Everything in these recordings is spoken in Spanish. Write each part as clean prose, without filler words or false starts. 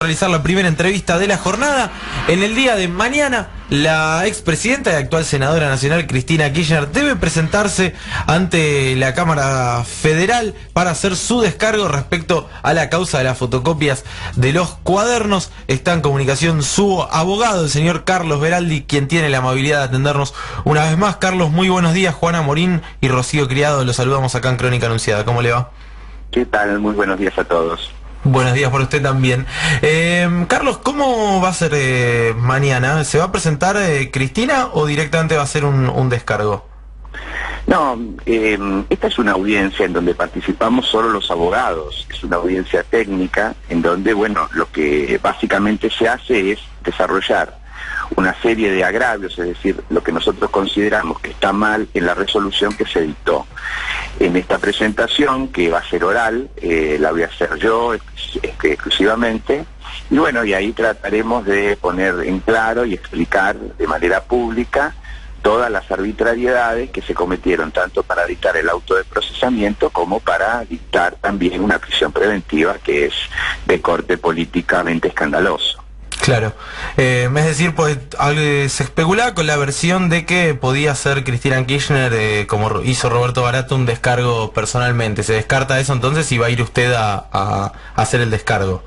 Realizar la primera entrevista de la jornada. En el día de mañana, la expresidenta y actual senadora nacional Cristina Kirchner debe presentarse ante la Cámara Federal para hacer su descargo respecto a la causa de las fotocopias de los cuadernos. Está en comunicación su abogado, el señor Carlos Beraldi, quien tiene la amabilidad de atendernos una vez más. Carlos, muy buenos días. Juana Morín y Rocío Criado, los saludamos acá en Crónica Anunciada. ¿Cómo le va? ¿Qué tal? Muy buenos días a todos. Buenos días por usted también. Carlos, ¿cómo va a ser mañana? ¿Se va a presentar Cristina o directamente va a ser un descargo? No, esta es una audiencia en donde participamos solo los abogados. Es una audiencia técnica en donde, bueno, lo que básicamente se hace es desarrollar una serie de agravios, es decir, lo que nosotros consideramos que está mal en la resolución que se dictó. En esta presentación, que va a ser oral, la voy a hacer yo exclusivamente, y bueno, y ahí trataremos de poner en claro y explicar de manera pública todas las arbitrariedades que se cometieron, tanto para dictar el auto de procesamiento como para dictar también una prisión preventiva que es de corte políticamente escandaloso. Claro, es decir, pues se especulaba con la versión de que podía ser Cristina Kirchner, como hizo Roberto Barato, un descargo personalmente. ¿Se descarta eso entonces y va a ir usted a hacer el descargo?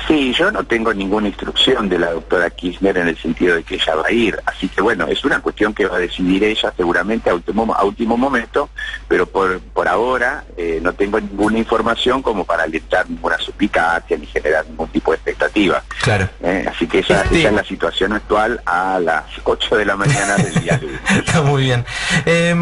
Sí, yo no tengo ninguna instrucción de la doctora Kirchner en el sentido de que ella va a ir, así que bueno, es una cuestión que va a decidir ella seguramente a último momento, pero por ahora no tengo ninguna información como para alentar ninguna suspicacia ni generar ningún tipo de expectativa. Claro. Así que esa es la situación actual a las 8 de la mañana del día lunes. Está muy bien.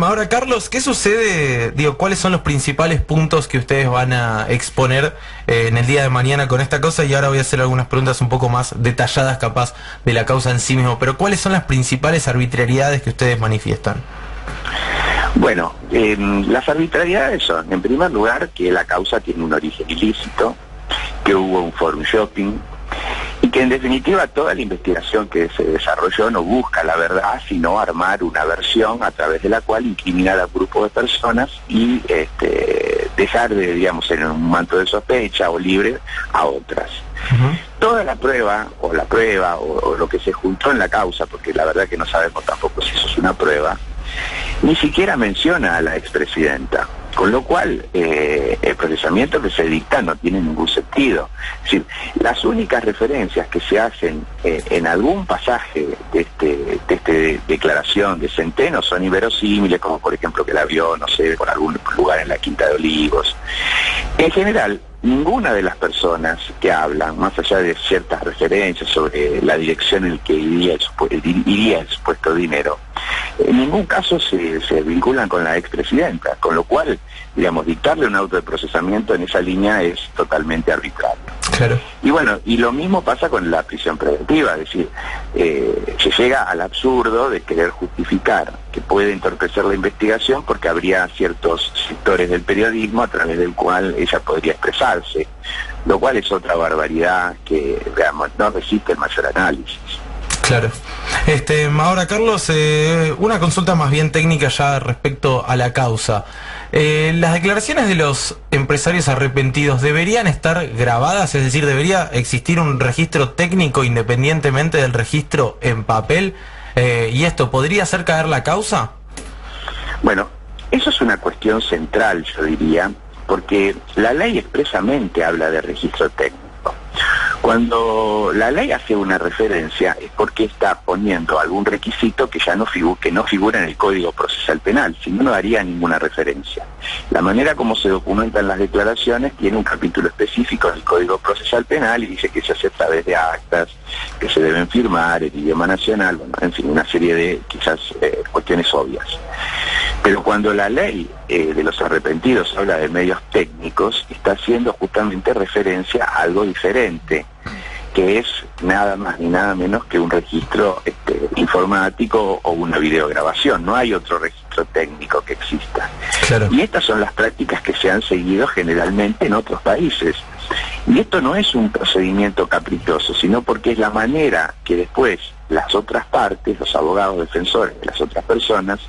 Ahora, Carlos, ¿qué sucede? ¿Cuáles son los principales puntos que ustedes van a exponer en el día de mañana con esta cosa? Y ahora voy a hacer algunas preguntas un poco más detalladas capaz de la causa en sí mismo, pero ¿cuáles son las principales arbitrariedades que ustedes manifiestan? Bueno, las arbitrariedades son, en primer lugar, que la causa tiene un origen ilícito, que hubo un forum shopping, y que en definitiva toda la investigación que se desarrolló no busca la verdad, sino armar una versión a través de la cual incriminar a un grupo de personas y dejar de, digamos, en un manto de sospecha o libre a otras. Toda la prueba o lo que se juntó en la causa, porque la verdad que no sabemos tampoco si eso es una prueba, ni siquiera menciona a la expresidenta, con lo cual el procesamiento que se dicta no tiene ningún sentido. Es decir, las únicas referencias que se hacen en algún pasaje de esta declaración de Centeno son inverosímiles, como por ejemplo que la vio, no sé, por algún lugar en la Quinta de Olivos. En general, ninguna de las personas que hablan, más allá de ciertas referencias sobre la dirección en la que iría el supuesto dinero, en ningún caso se vinculan con la expresidenta, con lo cual, digamos, dictarle un auto de procesamiento en esa línea es totalmente arbitrario. Claro. Y bueno, y lo mismo pasa con la prisión preventiva, es decir, se llega al absurdo de querer justificar que puede entorpecer la investigación porque habría ciertos sectores del periodismo a través del cual ella podría expresarse, lo cual es otra barbaridad que, digamos, no resiste el mayor análisis. Claro. Ahora, Carlos, una consulta más bien técnica ya respecto a la causa. ¿Las declaraciones de los empresarios arrepentidos deberían estar grabadas? Es decir, ¿debería existir un registro técnico independientemente del registro en papel? ¿Y esto podría hacer caer la causa? Bueno, eso es una cuestión central, yo diría, porque la ley expresamente habla de registro técnico. Cuando la ley hace una referencia es porque está poniendo algún requisito que ya no figura en el Código Procesal Penal, si no, no daría ninguna referencia. La manera como se documentan las declaraciones tiene un capítulo específico en el Código Procesal Penal y dice que se hace a través de actas, que se deben firmar el idioma nacional, bueno, en fin, una serie de quizás cuestiones obvias. Pero cuando la ley de los arrepentidos habla de medios técnicos, está haciendo justamente referencia a algo diferente, que es nada más ni nada menos que un registro informático o una videograbación. No hay otro registro técnico que exista. Claro. Y estas son las prácticas que se han seguido generalmente en otros países. Y esto no es un procedimiento caprichoso, sino porque es la manera que después las otras partes, los abogados defensores de las otras personas,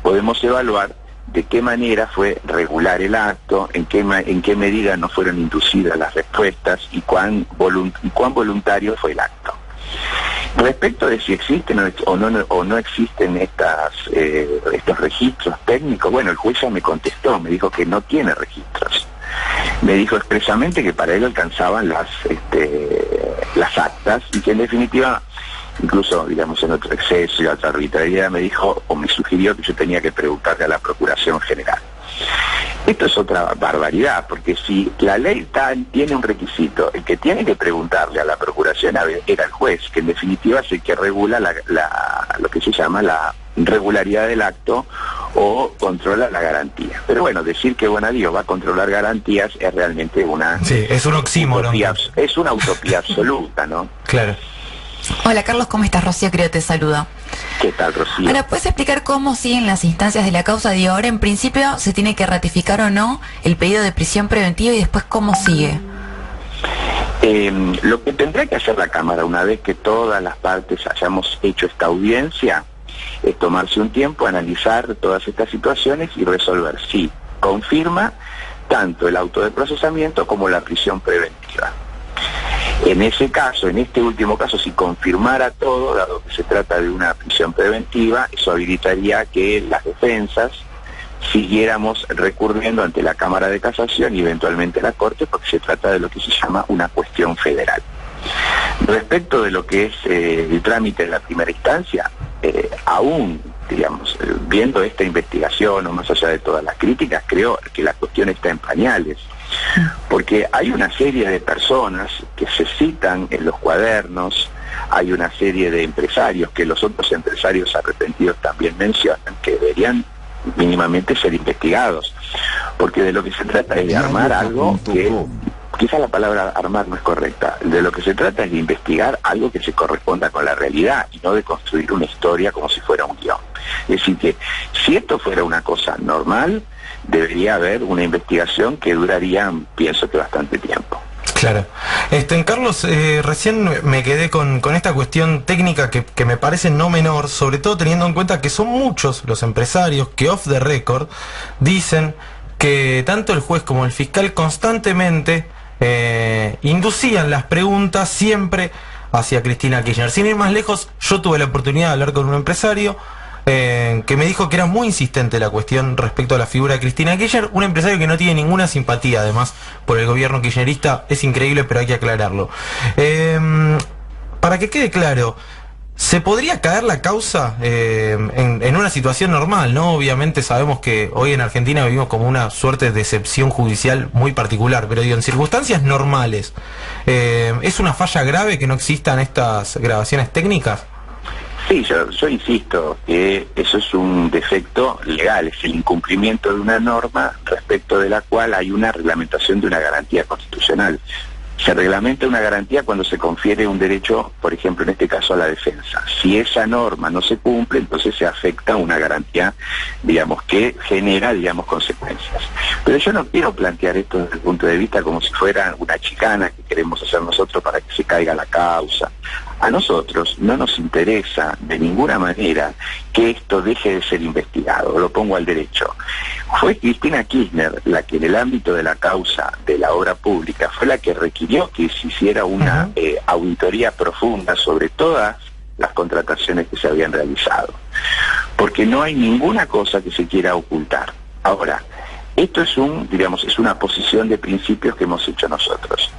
podemos evaluar de qué manera fue regular el acto, en qué medida no fueron inducidas las respuestas y cuán voluntario fue el acto. Respecto de si existen o no existen estos registros técnicos, bueno, el juez ya me contestó, me dijo que no tiene registros. Me dijo expresamente que para él alcanzaban las actas y que en definitiva, incluso digamos en otro exceso y otra arbitrariedad, me dijo o me sugirió que yo tenía que preguntarle a la Procuración General. Esto es otra barbaridad, porque si la ley tiene un requisito, el que tiene que preguntarle a la Procuración era el juez, que en definitiva es el que regula lo que se llama la regularidad del acto o controla la garantía. Pero bueno, decir que Bonadío va a controlar garantías es realmente es un oxímoron. Es una utopía absoluta, ¿no? Claro. Hola Carlos, ¿cómo estás? Rocío creo te saluda. ¿Qué tal, Rocío? Ahora, ¿puedes explicar cómo siguen las instancias de la causa? Digo, ahora en principio se tiene que ratificar o no el pedido de prisión preventiva y después ¿cómo sigue? Lo que tendrá que hacer la Cámara una vez que todas las partes hayamos hecho esta audiencia es tomarse un tiempo, analizar todas estas situaciones y resolver si confirma tanto el auto de procesamiento como la prisión preventiva. En ese caso, en este último caso, si confirmara todo, dado que se trata de una prisión preventiva, eso habilitaría que las defensas siguiéramos recurriendo ante la Cámara de Casación y eventualmente la Corte, porque se trata de lo que se llama una cuestión federal. Respecto de lo que es el trámite en la primera instancia, aún, digamos, viendo esta investigación o más allá de todas las críticas, creo que la cuestión está en pañales. Porque hay una serie de personas que se citan en los cuadernos, hay una serie de empresarios que los otros empresarios arrepentidos también mencionan, que deberían mínimamente ser investigados, porque de lo que se trata es de armar algo que, quizá la palabra armar no es correcta, de lo que se trata es de investigar algo que se corresponda con la realidad y no de construir una historia como si fuera un guión. Es decir que si esto fuera una cosa normal, debería haber una investigación que duraría, pienso que bastante tiempo. Claro. Carlos, recién me quedé con esta cuestión técnica que me parece no menor, sobre todo teniendo en cuenta que son muchos los empresarios que off the record dicen que tanto el juez como el fiscal constantemente inducían las preguntas siempre hacia Cristina Kirchner. Sin ir más lejos, yo tuve la oportunidad de hablar con un empresario que me dijo que era muy insistente la cuestión respecto a la figura de Cristina Kirchner, un empresario que no tiene ninguna simpatía además por el gobierno kirchnerista. Es increíble, pero hay que aclararlo. Para que quede claro, ¿se podría caer la causa en una situación normal, no? Obviamente sabemos que hoy en Argentina vivimos como una suerte de excepción judicial muy particular, pero digo, en circunstancias normales, ¿es una falla grave que no existan estas grabaciones técnicas? Sí, yo insisto que eso es un defecto legal, es el incumplimiento de una norma respecto de la cual hay una reglamentación de una garantía constitucional. Se reglamenta una garantía cuando se confiere un derecho, por ejemplo, en este caso a la defensa. Si esa norma no se cumple, entonces se afecta una garantía, digamos, que genera, digamos, consecuencias. Pero yo no quiero plantear esto desde el punto de vista como si fuera una chicana que queremos hacer nosotros para que se caiga la causa. A nosotros no nos interesa de ninguna manera que esto deje de ser investigado, lo pongo al derecho. Fue Cristina Kirchner la que en el ámbito de la causa de la obra pública fue la que requirió que se hiciera una auditoría profunda sobre todas las contrataciones que se habían realizado, porque no hay ninguna cosa que se quiera ocultar. Ahora, esto es es una posición de principios que hemos hecho nosotros.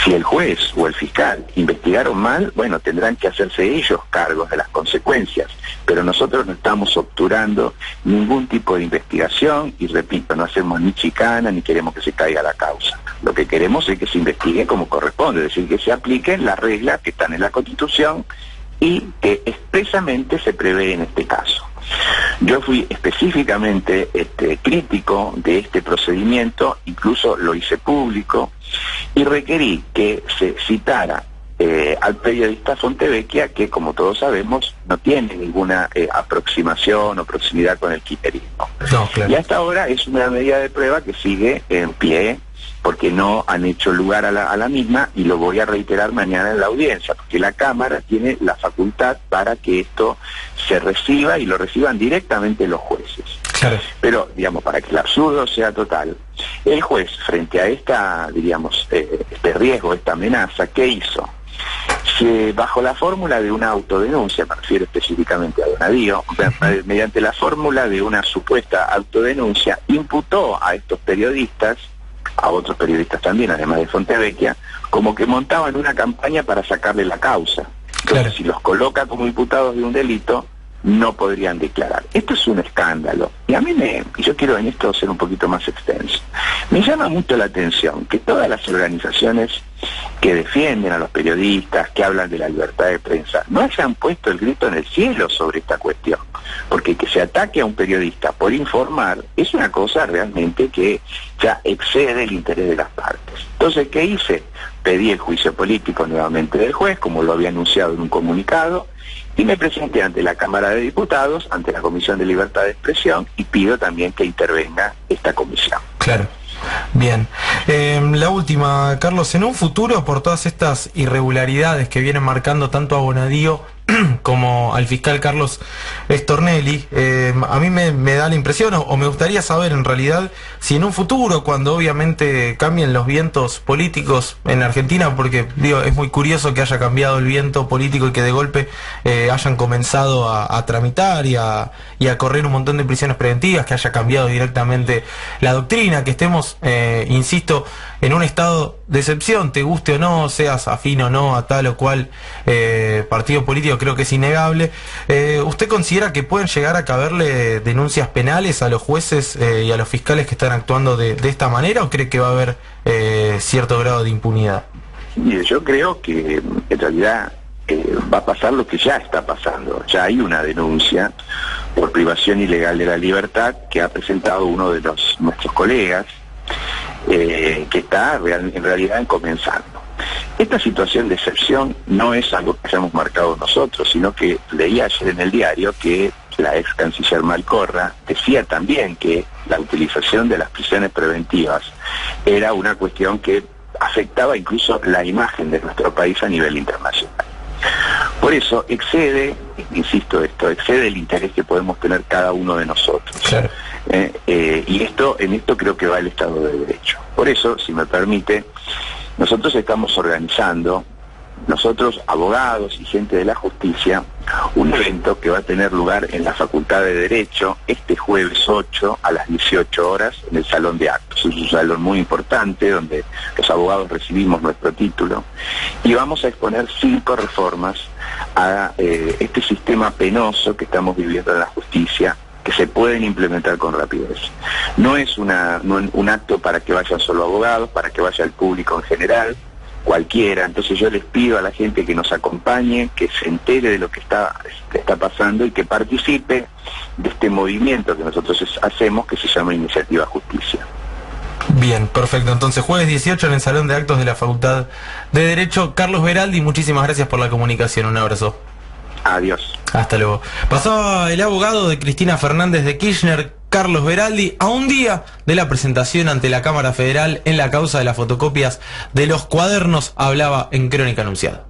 Si el juez o el fiscal investigaron mal, bueno, tendrán que hacerse ellos cargos de las consecuencias, pero nosotros no estamos obturando ningún tipo de investigación y, repito, no hacemos ni chicana ni queremos que se caiga la causa. Lo que queremos es que se investigue como corresponde, es decir, que se apliquen las reglas que están en la Constitución y que expresamente se prevé en este caso. Yo fui específicamente crítico de este procedimiento, incluso lo hice público, y requerí que se citara al periodista Fontevecchia, que como todos sabemos no tiene ninguna aproximación o proximidad con el kirchnerismo. No, claro. Y hasta ahora es una medida de prueba que sigue en pie, porque no han hecho lugar a la misma, y lo voy a reiterar mañana en la audiencia, porque la Cámara tiene la facultad para que esto se reciba y lo reciban directamente los jueces. Claro. Pero, digamos, para que el absurdo sea total, el juez, frente a esta, diríamos, este riesgo, esta amenaza, ¿qué hizo? Bajo la fórmula de una autodenuncia, me refiero específicamente a Donadío, mediante la fórmula de una supuesta autodenuncia, imputó a estos periodistas, a otros periodistas también, además de Fontevecchia, como que montaban una campaña para sacarle la causa. Entonces, Claro. si los coloca como imputados de un delito, no podrían declarar. Esto es un escándalo. Y a mí y yo quiero en esto ser un poquito más extenso, me llama mucho la atención que todas las organizaciones que defienden a los periodistas, que hablan de la libertad de prensa, no hayan puesto el grito en el cielo sobre esta cuestión. Porque que se ataque a un periodista por informar es una cosa realmente que ya excede el interés de las partes. Entonces, ¿qué hice? Pedí el juicio político nuevamente del juez, como lo había anunciado en un comunicado, y me presenté ante la Cámara de Diputados, ante la Comisión de Libertad de Expresión, y pido también que intervenga esta comisión. Claro. Bien. La última, Carlos, en un futuro, por todas estas irregularidades que vienen marcando tanto a Bonadío como al fiscal Carlos Stornelli, a mí me da la impresión, o me gustaría saber en realidad, si en un futuro, cuando obviamente cambien los vientos políticos en Argentina, porque digo, es muy curioso que haya cambiado el viento político y que de golpe hayan comenzado a tramitar y a correr un montón de prisiones preventivas, que haya cambiado directamente la doctrina, que estemos, insisto, en un estado de excepción, te guste o no, seas afín o no a tal o cual partido político, creo que es innegable. ¿Usted considera que pueden llegar a caberle denuncias penales a los jueces y a los fiscales que están actuando de esta manera, o cree que va a haber cierto grado de impunidad? Mire, yo creo que en realidad va a pasar lo que ya está pasando. Ya hay una denuncia por privación ilegal de la libertad que ha presentado uno de nuestros colegas, que está en realidad comenzando. Esta situación de excepción no es algo que hayamos marcado nosotros, sino que leí ayer en el diario que la ex canciller Malcorra decía también que la utilización de las prisiones preventivas era una cuestión que afectaba incluso la imagen de nuestro país a nivel internacional. Por eso excede, insisto, excede el interés que podemos tener cada uno de nosotros. Claro. Y en esto creo que va el Estado de Derecho. Por eso, si me permite, nosotros estamos organizando, nosotros abogados y gente de la justicia, un evento que va a tener lugar en la Facultad de Derecho este jueves 8 a las 18 horas en el Salón de Actos. Es un salón muy importante donde los abogados recibimos nuestro título y vamos a exponer 5 reformas a este sistema penoso que estamos viviendo en la justicia, que se pueden implementar con rapidez. No es un acto para que vayan solo abogados, para que vaya el público en general, cualquiera. Entonces yo les pido a la gente que nos acompañe, que se entere de lo que está pasando y que participe de este movimiento que nosotros hacemos, que se llama Iniciativa Justicia. Bien, perfecto. Entonces, jueves 18 en el Salón de Actos de la Facultad de Derecho. Carlos Veraldi, muchísimas gracias por la comunicación. Un abrazo. Adiós. Hasta luego. Pasaba el abogado de Cristina Fernández de Kirchner, Carlos Veraldi, a un día de la presentación ante la Cámara Federal en la causa de las fotocopias de los cuadernos. Hablaba en Crónica Anunciada.